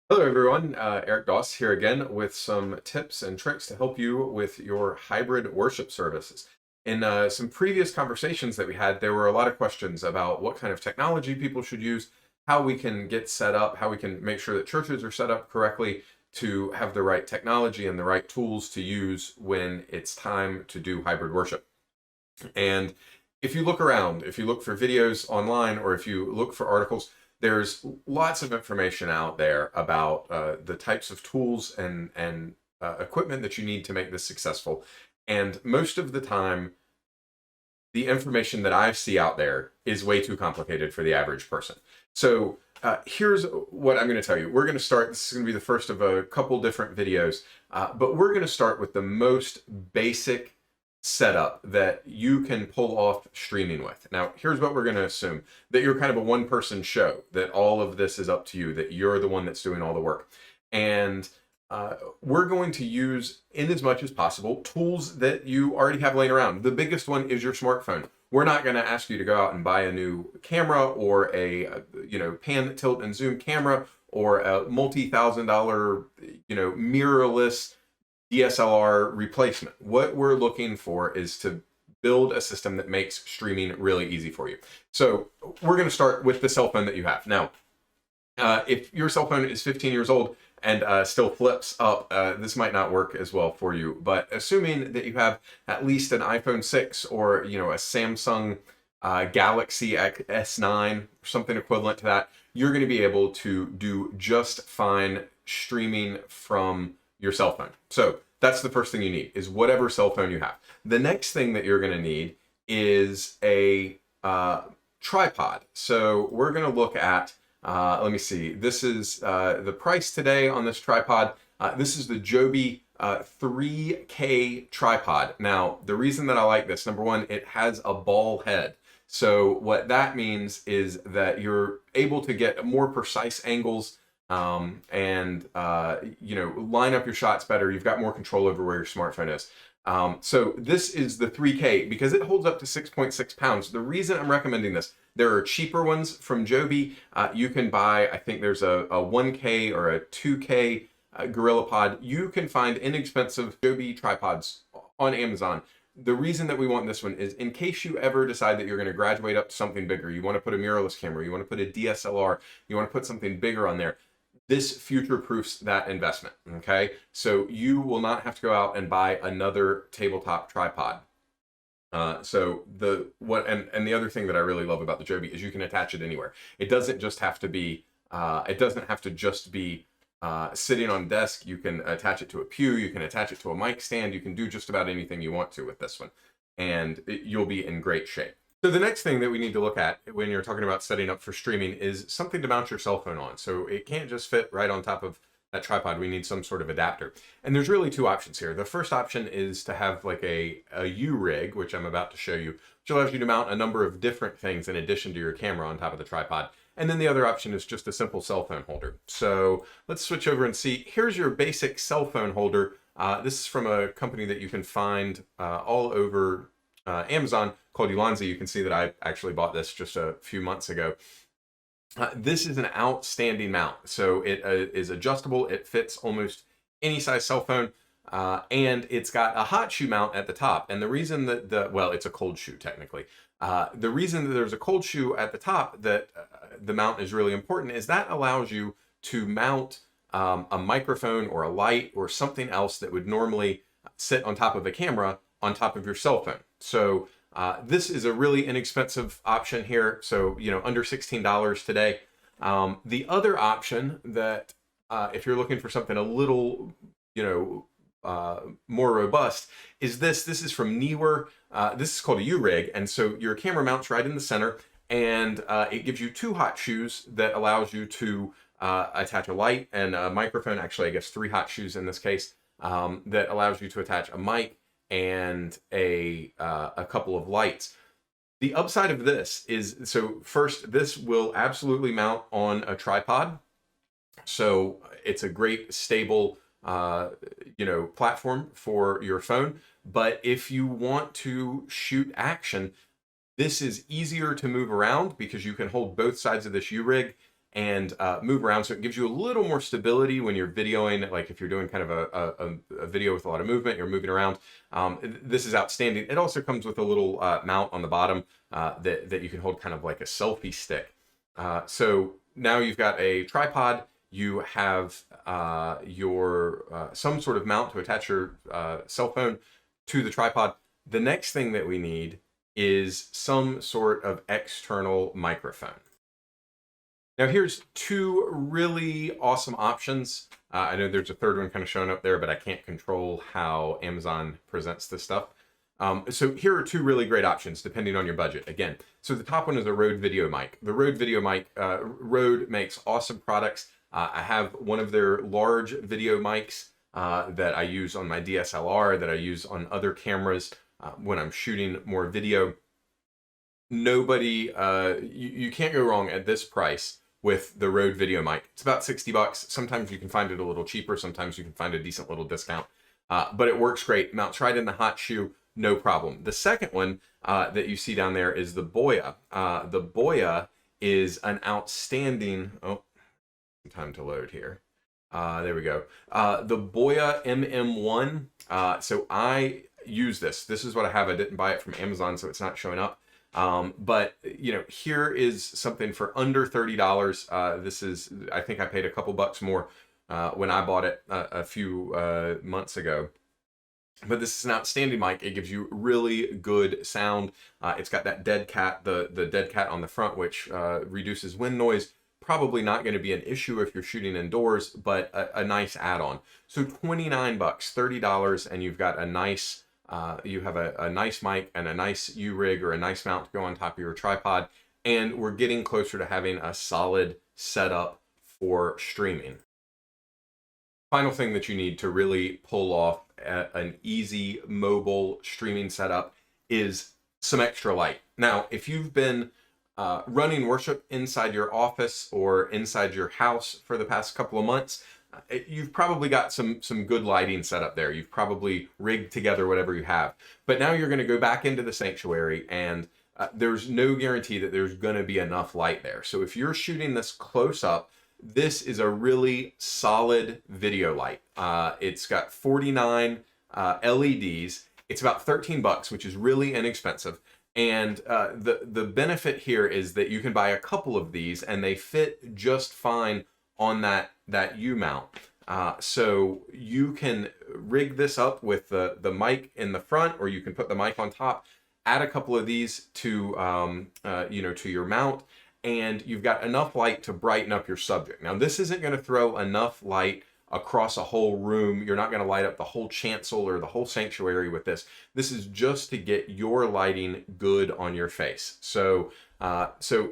Hello, everyone. Eric Doss here again with some tips and tricks to help you with your hybrid worship services. In some previous conversations that we had, there were a lot of questions about what kind of technology people should use, how we can get set up, how we can make sure that churches are set up correctly to have the right technology and the right tools to use when it's time to do hybrid worship. And if you look around, if you look for videos online or if you look for articles, there's lots of information out there about the types of tools and equipment that you need to make this successful. And most of the time, the information that I see out there is way too complicated for the average person. So here's what I'm going to tell you. We're going to start. This is going to be the first of a couple different videos, but we're going to start with the most basic setup that you can pull off streaming with. Now, here's what we're going to assume that you're kind of a one person show, that all of this is up to you, that you're the one that's doing all the work. And we're going to use, in as much as possible, tools that you already have laying around. The biggest one is your smartphone. We're not going to ask you to go out and buy a new camera or a pan, tilt, and zoom camera or a multi-thousand-dollar mirrorless DSLR replacement. What we're looking for is to build a system that makes streaming really easy for you. So we're going to start with the cell phone that you have. Now, if your cell phone is 15 years old and still flips up, this might not work as well for you. But assuming that you have at least an iPhone 6 or a Samsung Galaxy S9 or something equivalent to that, you're going to be able to do just fine streaming from your cell phone. So that's the first thing you need, is whatever cell phone you have. The next thing that you're going to need is a tripod. So we're going to look at let me see. This is the price today on this tripod. This is the Joby 3K tripod. Now, the reason that I like this, number one, it has a ball head. So what that means is that you're able to get more precise angles and line up your shots better. You've got more control over where your smartphone is. So this is the 3K because it holds up to 6.6 pounds. The reason I'm recommending this, there are cheaper ones from Joby. You can buy, I think there's a 1K or a 2K GorillaPod. You can find inexpensive Joby tripods on Amazon. The reason that we want this one is in case you ever decide that you're going to graduate up to something bigger, you want to put a mirrorless camera, you want to put a DSLR, you want to put something bigger on there, this future proofs that investment. Okay, so you will not have to go out and buy another tabletop tripod. And the other thing that I really love about the Joby is you can attach it anywhere. It doesn't just have to be. It doesn't have to just be sitting on a desk. You can attach it to a pew. You can attach it to a mic stand. You can do just about anything you want to with this one, and you'll be in great shape. So the next thing that we need to look at when you're talking about setting up for streaming is something to mount your cell phone on. So it can't just fit right on top of that tripod. We need some sort of adapter. And there's really two options here. The first option is to have like a U-rig, which I'm about to show you, which allows you to mount a number of different things in addition to your camera on top of the tripod. And then the other option is just a simple cell phone holder. So let's switch over and see. Here's your basic cell phone holder. This is from a company that you can find all over Amazon called Ulanzi. You can see that I actually bought this just a few months ago. This is an outstanding mount. So it is adjustable. It fits almost any size cell phone. And it's got a hot shoe mount at the top. And the reason that well, it's a cold shoe technically. The reason that there's a cold shoe at the top that the mount is really important is that allows you to mount a microphone or a light or something else that would normally sit on top of a camera on top of your cell phone. So this is a really inexpensive option here. So, under $16 today. The other option that if you're looking for something a little, more robust is this. This is from Neewer. This is called a U-rig. And so your camera mounts right in the center and it gives you two hot shoes that allows you to attach a light and a microphone. Actually, I guess three hot shoes in this case that allows you to attach a mic and a couple of lights. The upside of this is, so first, this will absolutely mount on a tripod. So it's a great stable, platform for your phone. But if you want to shoot action, this is easier to move around because you can hold both sides of this U-rig and move around. So it gives you a little more stability when you're videoing, like if you're doing kind of a video with a lot of movement, you're moving around. This is outstanding. It also comes with a little mount on the bottom that you can hold kind of like a selfie stick. So now you've got a tripod, you have your some sort of mount to attach your cell phone to the tripod. The next thing that we need is some sort of external microphone. Now here's two really awesome options. I know there's a third one kind of showing up there, but I can't control how Amazon presents this stuff. So here are two really great options depending on your budget. Again, so the top one is a Rode Video Mic. The Rode Video Mic, Rode makes awesome products. I have one of their large video mics that I use on my DSLR, that I use on other cameras when I'm shooting more video. Nobody, you can't go wrong at this price with the Rode Video Mic. It's about 60 bucks. Sometimes you can find it a little cheaper. Sometimes you can find a decent little discount. But it works great. Mounts right in the hot shoe, no problem. The second one that you see down there is the Boya. The Boya is an outstanding, time to load here. There we go. The Boya MM1. So I use this. This is what I have. I didn't buy it from Amazon, so it's not showing up. But you know, here is something for under $30. This is, I think I paid a couple bucks more when I bought it a few months ago. But this is an outstanding mic. It gives you really good sound. It's got that dead cat, the dead cat on the front, which reduces wind noise. Probably not going to be an issue if you're shooting indoors, but a nice add-on. So 29 bucks, $30, and you've got a nice, you have a nice mic and a nice U-rig or a nice mount to go on top of your tripod. And we're getting closer to having a solid setup for streaming. Final thing that you need to really pull off an easy mobile streaming setup is some extra light. Now, if you've been running worship inside your office or inside your house for the past couple of months, you've probably got some good lighting set up there. You've probably rigged together whatever you have. But now you're going to go back into the sanctuary, and there's no guarantee that there's going to be enough light there. So if you're shooting this close up, this is a really solid video light. It's got 49 LEDs. It's about 13 bucks, which is really inexpensive. And the benefit here is that you can buy a couple of these and they fit just fine on that U-mount. So you can rig this up with the mic in the front, or you can put the mic on top, add a couple of these to to your mount, and you've got enough light to brighten up your subject. Now, this isn't going to throw enough light across a whole room. You're not going to light up the whole chancel or the whole sanctuary with this. This is just to get your lighting good on your face. So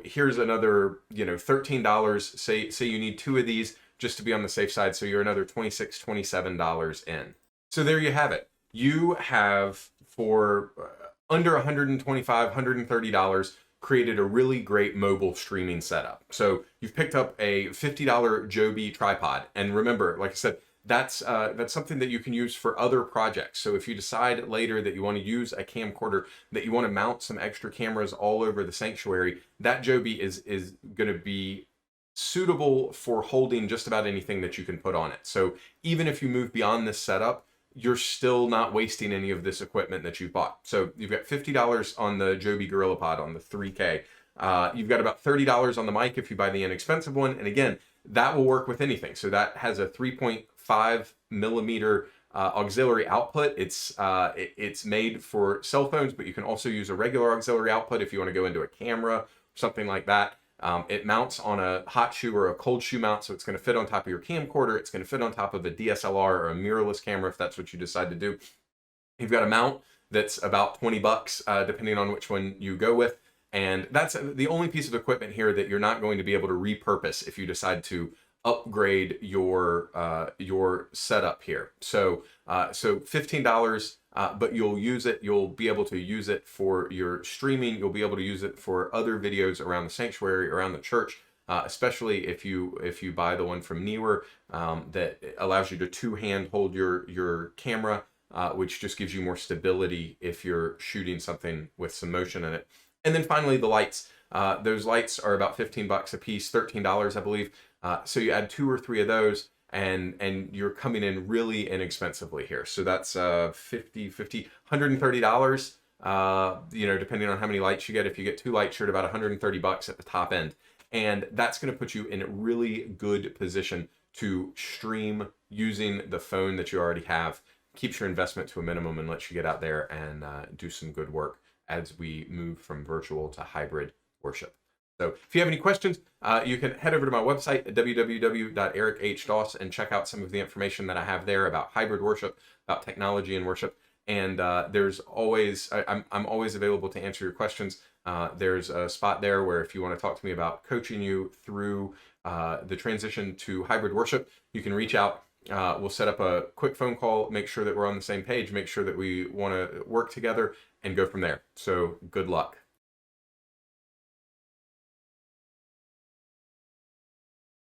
here's another, $13. Say you need two of these just to be on the safe side. So you're another $26, $27 in. So there you have it. You have, for under $125, $130, created a really great mobile streaming setup. So you've picked up a $50 Joby tripod. And remember, like I said, that's something that you can use for other projects. So if you decide later that you want to use a camcorder, that you want to mount some extra cameras all over the sanctuary, that Joby is going to be suitable for holding just about anything that you can put on it. So even if you move beyond this setup, you're still not wasting any of this equipment that you've bought. So you've got $50 on the Joby GorillaPod on the 3K. You've got about $30 on the mic if you buy the inexpensive one. And again, that will work with anything. So that has a 3.5 millimeter auxiliary output. It's made for cell phones, but you can also use a regular auxiliary output if you want to go into a camera or something like that. It mounts on a hot shoe or a cold shoe mount, so it's going to fit on top of your camcorder. It's going to fit on top of a DSLR or a mirrorless camera if that's what you decide to do. You've got a mount that's about 20 bucks, depending on which one you go with. And that's the only piece of equipment here that you're not going to be able to repurpose if you decide to upgrade your setup here. So $15, but you'll use it. You'll be able to use it for your streaming. You'll be able to use it for other videos around the sanctuary, around the church, especially if you buy the one from Neewer that allows you to two-hand hold your camera, which just gives you more stability if you're shooting something with some motion in it. And then finally, the lights. Those lights are about 15 bucks a piece, $13, I believe. So you add 2 or 3 of those, and you're coming in really inexpensively here. So that's $130. Depending on how many lights you get. If you get 2 lights, you're at about 130 bucks at the top end. And that's going to put you in a really good position to stream using the phone that you already have. Keeps your investment to a minimum and lets you get out there and do some good work as we move from virtual to hybrid worship. So if you have any questions, you can head over to my website at www.erichdoss and check out some of the information that I have there about hybrid worship, about technology and worship. And there's always, I'm always available to answer your questions. There's a spot there where if you want to talk to me about coaching you through the transition to hybrid worship, you can reach out. We'll set up a quick phone call, make sure that we're on the same page, make sure that we want to work together, and go from there. So good luck.